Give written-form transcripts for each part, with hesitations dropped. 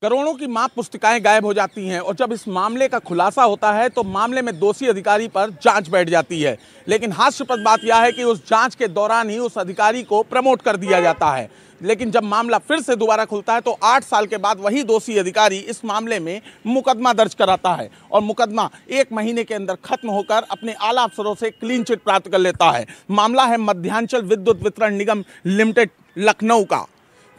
करोड़ों की माप पुस्तिकाएं गायब हो जाती हैं और जब इस मामले का खुलासा होता है तो मामले में दोषी अधिकारी पर जांच बैठ जाती है। लेकिन हास्यास्पद बात यह है कि उस जांच के दौरान ही उस अधिकारी को प्रमोट कर दिया जाता है। लेकिन जब मामला फिर से दोबारा खुलता है तो 8 साल के बाद वही दोषी अधिकारी इस मामले में मुकदमा दर्ज कराता है और मुकदमा 1 महीने के अंदर खत्म होकर अपने आला अफसरों से क्लीन चिट प्राप्त कर लेता है। मामला है मध्यांचल विद्युत वितरण निगम लिमिटेड लखनऊ का,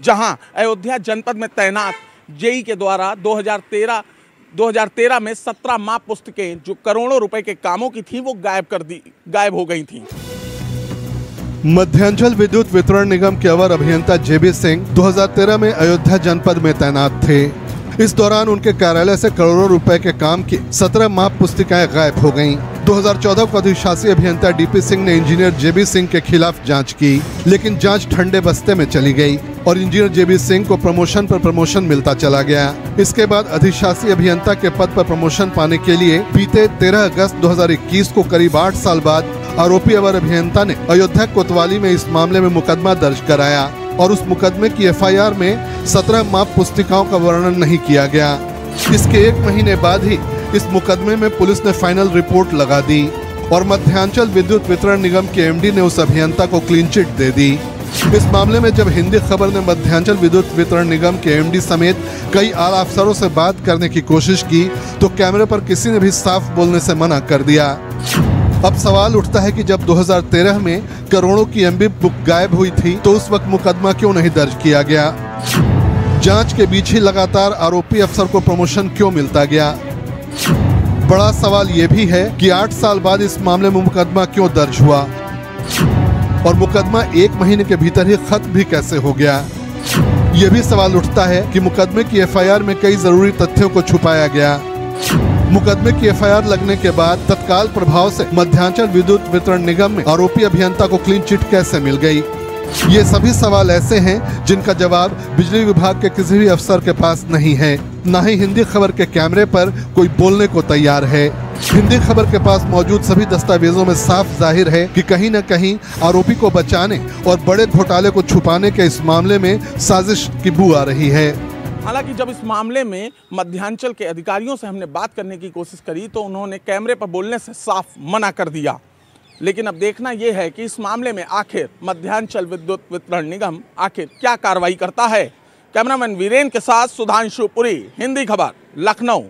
जहां अयोध्या जनपद में तैनात जेई के द्वारा 2013 में 17 माप पुस्तकें जो करोड़ों रुपए के कामों की थी वो गायब हो गई थी। मध्यांचल विद्युत वितरण निगम के अवर अभियंता जेबी सिंह 2013 में अयोध्या जनपद में तैनात थे। इस दौरान उनके कार्यालय से करोड़ों रुपए के काम की 17 माप पुस्तिकाएं गायब हो गईं। 2014 को अधिशासी अभियंता डीपी सिंह ने इंजीनियर जेबी सिंह के खिलाफ जांच की, लेकिन जांच ठंडे बस्ते में चली गई और इंजीनियर जेबी सिंह को प्रमोशन पर प्रमोशन मिलता चला गया। इसके बाद अधिशासी अभियंता के पद पर प्रमोशन पाने के लिए बीते 13 अगस्त 2021 को करीब 8 साल बाद आरोपी अवर अभियंता ने अयोध्या कोतवाली में इस मामले में मुकदमा दर्ज कराया और उस मुकदमे की एफआईआर में 17 माप पुस्तिकाओं का वर्णन नहीं किया गया। इसके 1 महीने बाद ही इस मुकदमे में पुलिस ने फाइनल रिपोर्ट लगा दी और मध्यांचल विद्युत वितरण निगम के एमडी ने उस अभियंता को क्लीन चिट दे दी। इस मामले में जब हिंदी खबर ने मध्यांचल विद्युत वितरण निगम के एमडी समेत कई आला अफसरों से बात करने की कोशिश की तो कैमरे पर किसी ने भी साफ बोलने से मना कर दिया। अब सवाल उठता है कि जब 2013 में करोड़ों की एमबी बुक गायब हुई थी तो उस वक्त मुकदमा क्यों नहीं दर्ज किया गया? जांच के बीच ही लगातार आरोपी अफसर को प्रमोशन क्यों मिलता गया? बड़ा सवाल ये भी है कि 8 साल बाद इस मामले में मुकदमा क्यों दर्ज हुआ और मुकदमा 1 महीने के भीतर ही खत्म भी कैसे हो गया? ये भी सवाल उठता है कि मुकदमे की एफआईआर में कई जरूरी तथ्यों को छुपाया गया। मुकदमे की एफआईआर लगने के बाद तत्काल प्रभाव से मध्यांचल विद्युत वितरण निगम में आरोपी अभियंता को क्लीन चिट कैसे मिल गई? ये सभी सवाल ऐसे हैं जिनका जवाब बिजली विभाग के किसी भी अफसर के पास नहीं है। न ही हिंदी खबर के कैमरे पर कोई बोलने को तैयार है। हिंदी खबर के पास मौजूद सभी दस्तावेजों में साफ जाहिर है कि कहीं न कहीं आरोपी को बचाने और बड़े घोटाले को छुपाने के इस मामले में साजिश की बू आ रही है। हालांकि जब इस मामले में मध्यांचल के अधिकारियों से हमने बात करने की कोशिश करी तो उन्होंने कैमरे पर बोलने से साफ मना कर दिया। लेकिन अब देखना यह है कि इस मामले में आखिर मध्यांचल विद्युत वितरण निगम आखिर क्या कार्रवाई करता है। कैमरामैन वीरेन के साथ सुधांशु पुरी, हिंदी खबर, लखनऊ।